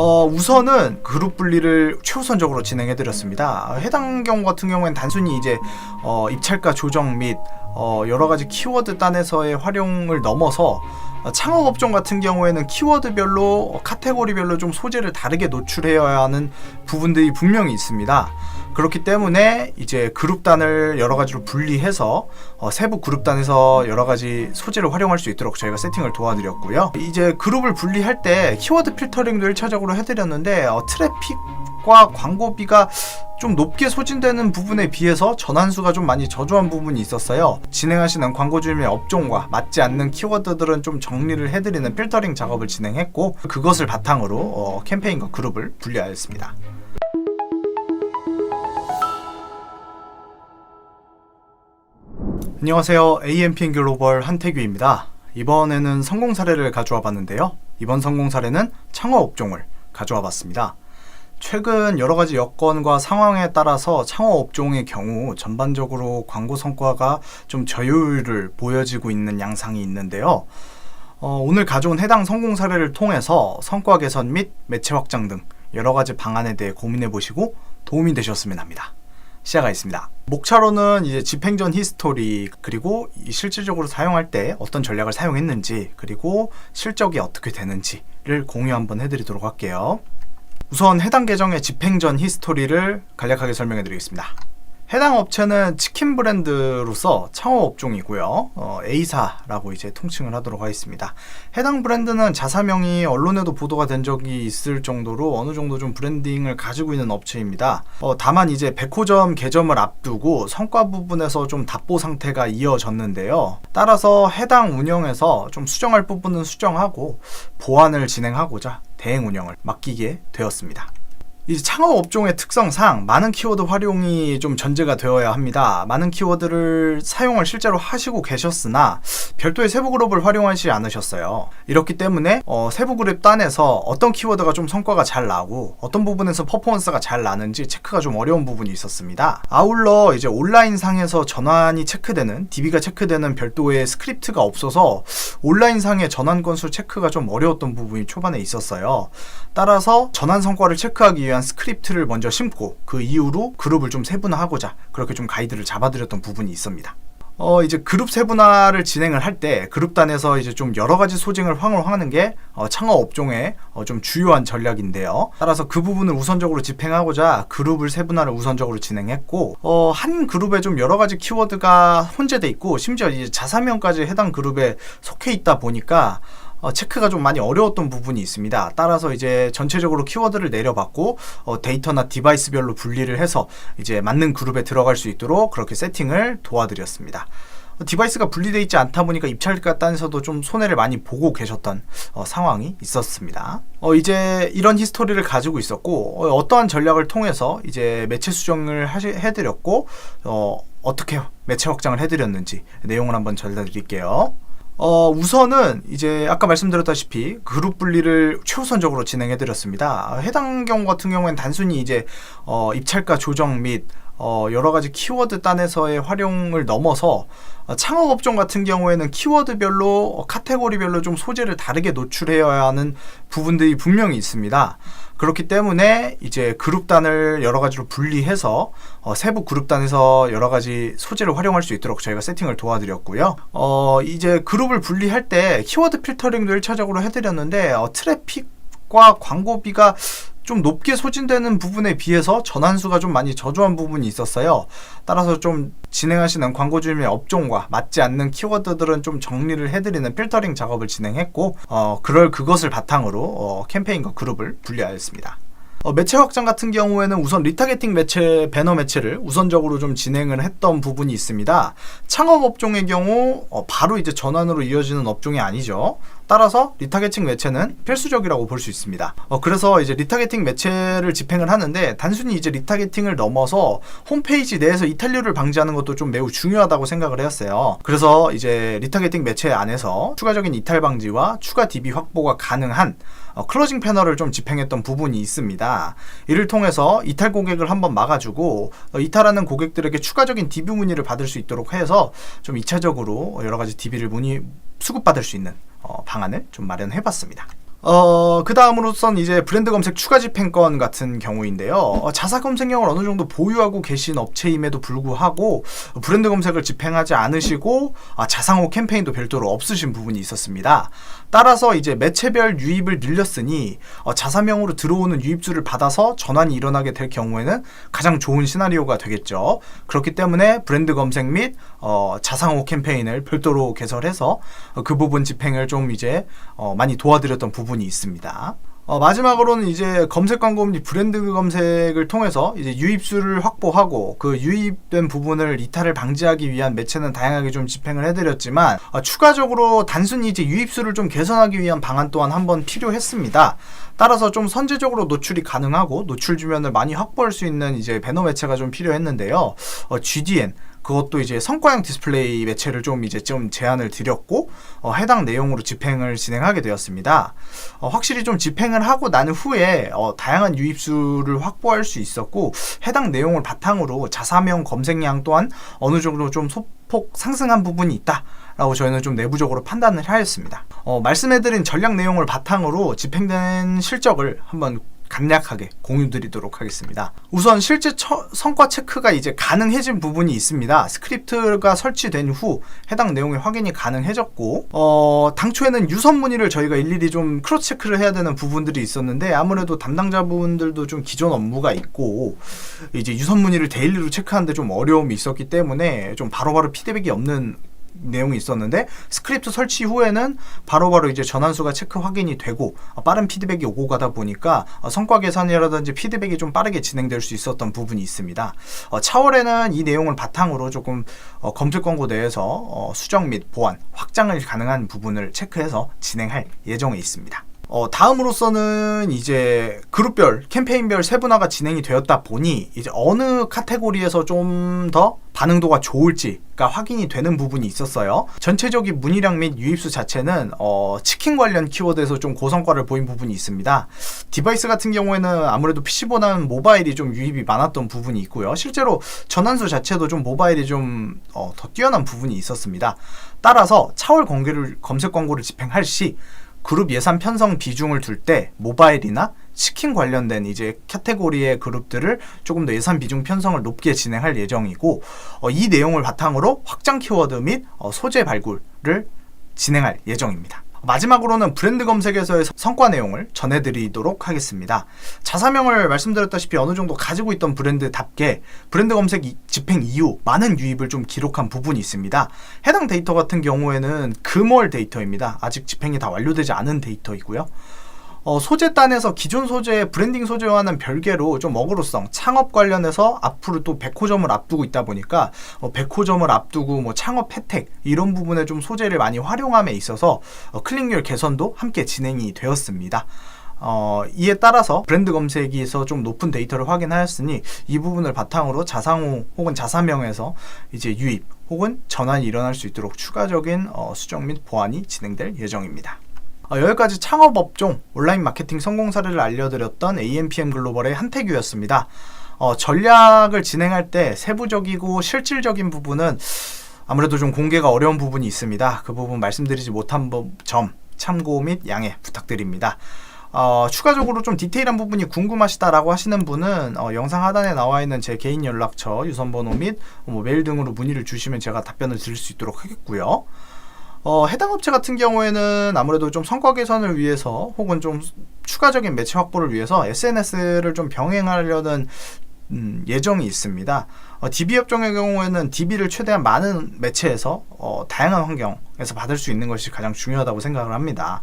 우선은 그룹 분리를 최우선적으로 진행해 드렸습니다. 해당 경우 같은 경우에는 단순히 이제 입찰가 조정 및 여러 가지 키워드 단에서의 활용을 넘어서 창업 업종 같은 경우에는 키워드별로 카테고리별로 좀 소재를 다르게 노출해야 하는 부분들이 분명히 있습니다. 그렇기 때문에 이제 그룹단을 여러 가지로 분리해서 세부 그룹단에서 여러 가지 소재를 활용할 수 있도록 저희가 세팅을 도와드렸고요. 이제 그룹을 분리할 때 키워드 필터링도 1차적으로 해드렸는데 트래픽과 광고비가 좀 높게 소진되는 부분에 비해서 전환수가 좀 많이 저조한 부분이 있었어요. 진행하시는 광고주님의 업종과 맞지 않는 키워드들은 좀 정리를 해드리는 필터링 작업을 진행했고, 그것을 바탕으로 캠페인과 그룹을 분리하였습니다. 안녕하세요. AMPN 글로벌 한태규입니다. 이번에는 성공 사례를 가져와 봤는데요. 이번 성공 사례는 창업 업종을 가져와 봤습니다. 최근 여러 가지 여건과 상황에 따라서 창업 업종의 경우 전반적으로 광고 성과가 좀 저효율을 보여지고 있는 양상이 있는데요. 오늘 가져온 해당 성공 사례를 통해서 성과 개선 및 매체 확장 등 여러 가지 방안에 대해 고민해 보시고 도움이 되셨으면 합니다. 시작하겠습니다. 목차로는 이제 집행전 히스토리, 그리고 실질적으로 사용할 때 어떤 전략을 사용했는지, 그리고 실적이 어떻게 되는지를 공유 한번 해드리도록 할게요. 우선 해당 계정의 집행전 히스토리를 간략하게 설명해 드리겠습니다. 해당 업체는 치킨 브랜드로서 창업 업종이고요. A사라고 이제 통칭을 하도록 하겠습니다. 해당 브랜드는 자사명이 언론에도 보도가 된 적이 있을 정도로 어느 정도 좀 브랜딩을 가지고 있는 업체입니다. 다만 이제 백호점 개점을 앞두고 성과 부분에서 좀 답보 상태가 이어졌는데요. 따라서 해당 운영에서 좀 수정할 부분은 수정하고 보완을 진행하고자 대행 운영을 맡기게 되었습니다. 이 창업 업종의 특성상 많은 키워드 활용이 좀 전제가 되어야 합니다. 많은 키워드를 사용을 실제로 하시고 계셨으나 별도의 세부 그룹을 활용하지 않으셨어요. 이렇기 때문에 세부 그룹 단에서 어떤 키워드가 좀 성과가 잘 나고 어떤 부분에서 퍼포먼스가 잘 나는지 체크가 좀 어려운 부분이 있었습니다. 아울러 이제 온라인 상에서 전환이 체크되는, DB가 체크되는 별도의 스크립트가 없어서 온라인 상의 전환 건수 체크가 좀 어려웠던 부분이 초반에 있었어요. 따라서 전환 성과를 체크하기 위한 스크립트를 먼저 심고 그 이후로 그룹을 좀 세분화하고자 그렇게 좀 가이드를 잡아드렸던 부분이 있습니다. 이제 그룹 세분화를 진행을 할 때 그룹단에서 이제 좀 여러 가지 소징을 활용하는 게 창업 업종의 좀 주요한 전략인데요. 따라서 그 부분을 우선적으로 집행하고자 그룹을 세분화를 우선적으로 진행했고, 한 그룹에 좀 여러 가지 키워드가 혼재돼 있고 심지어 이제 자사명까지 해당 그룹에 속해 있다 보니까 체크가 좀 많이 어려웠던 부분이 있습니다. 따라서 이제 전체적으로 키워드를 내려봤고 데이터나 디바이스별로 분리를 해서 이제 맞는 그룹에 들어갈 수 있도록 그렇게 세팅을 도와드렸습니다. 디바이스가 분리되어 있지 않다 보니까 입찰가 단에서도 좀 손해를 많이 보고 계셨던 상황이 있었습니다. 이제 이런 히스토리를 가지고 있었고 어떠한 전략을 통해서 이제 매체 수정을 해드렸고 어떻게 매체 확장을 해드렸는지 내용을 한번 전달드릴게요. 우선은 이제 아까 말씀드렸다시피 그룹 분리를 최우선적으로 진행해 드렸습니다. 해당 경우 같은 경우에는 단순히 이제 입찰가 조정 및 여러 가지 키워드 단에서의 활용을 넘어서 창업 업종 같은 경우에는 키워드별로 카테고리별로 좀 소재를 다르게 노출해야 하는 부분들이 분명히 있습니다. 그렇기 때문에 이제 그룹단을 여러 가지로 분리해서 세부 그룹단에서 여러 가지 소재를 활용할 수 있도록 저희가 세팅을 도와드렸고요. 이제 그룹을 분리할 때 키워드 필터링도 1차적으로 해드렸는데 트래픽과 광고비가 좀 높게 소진되는 부분에 비해서 전환수가 좀 많이 저조한 부분이 있었어요. 따라서 좀 진행하시는 광고주님의 업종과 맞지 않는 키워드들은 좀 정리를 해드리는 필터링 작업을 진행했고, 그것을 바탕으로 캠페인과 그룹을 분리하였습니다. 매체 확장 같은 경우에는 우선 리타게팅 매체, 배너 매체를 우선적으로 좀 진행을 했던 부분이 있습니다. 창업 업종의 경우 바로 이제 전환으로 이어지는 업종이 아니죠. 따라서 리타게팅 매체는 필수적이라고 볼 수 있습니다. 그래서 이제 리타게팅 매체를 집행을 하는데 단순히 이제 리타게팅을 넘어서 홈페이지 내에서 이탈률을 방지하는 것도 좀 매우 중요하다고 생각을 했어요. 그래서 이제 리타게팅 매체 안에서 추가적인 이탈 방지와 추가 DB 확보가 가능한 클로징 패널을 좀 집행했던 부분이 있습니다. 이를 통해서 이탈 고객을 한번 막아주고 이탈하는 고객들에게 추가적인 DB 문의를 받을 수 있도록 해서 좀 2차적으로 여러 가지 DB를 수급받을 수 있는 방안을 좀 마련해 봤습니다. 그 다음으로선 이제 브랜드 검색 추가 집행권 같은 경우인데요. 자사 검색량을 어느 정도 보유하고 계신 업체임에도 불구하고 브랜드 검색을 집행하지 않으시고 자상호 캠페인도 별도로 없으신 부분이 있었습니다. 따라서 이제 매체별 유입을 늘렸으니 자사명으로 들어오는 유입수를 받아서 전환이 일어나게 될 경우에는 가장 좋은 시나리오가 되겠죠. 그렇기 때문에 브랜드 검색 및 자상호 캠페인을 별도로 개설해서 그 부분 집행을 좀 이제 많이 도와드렸던 부분이 있습니다. 마지막으로는 이제 검색 광고 및 브랜드 검색을 통해서 이제 유입수를 확보하고 그 유입된 부분을 이탈을 방지하기 위한 매체는 다양하게 좀 집행을 해드렸지만 추가적으로 단순히 이제 유입수를 좀 개선하기 위한 방안 또한 한번 필요했습니다. 따라서 좀 선제적으로 노출이 가능하고 노출 주면을 많이 확보할 수 있는 이제 배너 매체가 좀 필요했는데요. GDN 그것도 이제 성과형 디스플레이 매체를 좀 제안을 드렸고 해당 내용으로 집행을 진행하게 되었습니다. 확실히 좀 집행을 하고 난 후에 다양한 유입수를 확보할 수 있었고 해당 내용을 바탕으로 자사명 검색량 또한 어느 정도 좀 소폭 상승한 부분이 있다. 라고 저희는 좀 내부적으로 판단을 하였습니다. 말씀해드린 전략 내용을 바탕으로 집행된 실적을 한번 간략하게 공유드리도록 하겠습니다. 우선 실제 성과 체크가 이제 가능해진 부분이 있습니다. 스크립트가 설치된 후 해당 내용이 확인이 가능해졌고 당초에는 유선 문의를 저희가 일일이 좀 크로스 체크를 해야 되는 부분들이 있었는데 아무래도 담당자분들도 좀 기존 업무가 있고 이제 유선 문의를 데일리로 체크하는데 좀 어려움이 있었기 때문에 좀 바로바로 피드백이 없는 내용이 있었는데 스크립트 설치 후에는 바로바로 이제 전환수가 체크 확인이 되고 빠른 피드백이 오고 가다 보니까 성과 개선이라든지 피드백이 좀 빠르게 진행될 수 있었던 부분이 있습니다. 차월에는 이 내용을 바탕으로 조금 검색 광고 내에서 수정 및 보완, 확장을 가능한 부분을 체크해서 진행할 예정에 있습니다. 다음으로서는 이제 그룹별, 캠페인별 세분화가 진행이 되었다 보니 이제 어느 카테고리에서 좀 더 반응도가 좋을지가 확인이 되는 부분이 있었어요. 전체적인 문의량 및 유입수 자체는 치킨 관련 키워드에서 좀 고성과를 보인 부분이 있습니다. 디바이스 같은 경우에는 아무래도 PC보다는 모바일이 좀 유입이 많았던 부분이 있고요. 실제로 전환수 자체도 좀 모바일이 좀 더 뛰어난 부분이 있었습니다. 따라서 차월 검색 광고를 집행할 시 그룹 예산 편성 비중을 둘 때 모바일이나 치킨 관련된 이제 카테고리의 그룹들을 조금 더 예산 비중 편성을 높게 진행할 예정이고 이 내용을 바탕으로 확장 키워드 및 소재 발굴을 진행할 예정입니다. 마지막으로는 브랜드 검색에서의 성과 내용을 전해드리도록 하겠습니다. 자사명을 말씀드렸다시피 어느 정도 가지고 있던 브랜드답게 브랜드 검색 집행 이후 많은 유입을 좀 기록한 부분이 있습니다. 해당 데이터 같은 경우에는 금월 데이터입니다. 아직 집행이 다 완료되지 않은 데이터이고요. 소재단에서 기존 소재, 브랜딩 소재와는 별개로 좀 어그로성, 창업 관련해서 앞으로 또 100호점을 앞두고 있다 보니까 100호점을 앞두고 뭐 창업 혜택 이런 부분에 좀 소재를 많이 활용함에 있어서 클릭률 개선도 함께 진행이 되었습니다. 이에 따라서 브랜드 검색에서 좀 높은 데이터를 확인하였으니 이 부분을 바탕으로 자상호 혹은 자사명에서 이제 유입 혹은 전환이 일어날 수 있도록 추가적인 수정 및 보완이 진행될 예정입니다. 여기까지 창업업종 온라인 마케팅 성공 사례를 알려드렸던 AMPM 글로벌의 한태규였습니다. 전략을 진행할 때 세부적이고 실질적인 부분은 아무래도 좀 공개가 어려운 부분이 있습니다. 그 부분 말씀드리지 못한 점 참고 및 양해 부탁드립니다. 추가적으로 좀 디테일한 부분이 궁금하시다라고 하시는 분은 영상 하단에 나와 있는 제 개인 연락처, 유선번호 및 메일 등으로 문의를 주시면 제가 답변을 드릴 수 있도록 하겠고요. 해당 업체 같은 경우에는 아무래도 좀 성과 개선을 위해서 혹은 좀 추가적인 매체 확보를 위해서 SNS를 좀 병행하려는 예정이 있습니다. DB 업종의 경우에는 DB를 최대한 많은 매체에서 다양한 환경에서 받을 수 있는 것이 가장 중요하다고 생각을 합니다.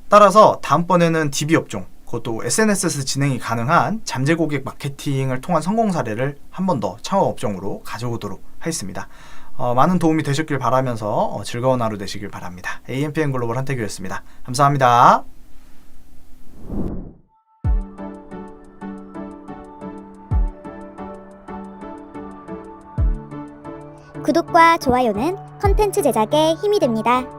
따라서 다음번에는 DB 업종, 그것도 SNS에서 진행이 가능한 잠재 고객 마케팅을 통한 성공 사례를 한 번 더 창업 업종으로 가져오도록 하겠습니다. 많은 도움이 되셨길 바라면서 즐거운 하루 되시길 바랍니다. AMPM 글로벌 한태규였습니다. 감사합니다. 구독과 좋아요는 컨텐츠 제작에 힘이 됩니다.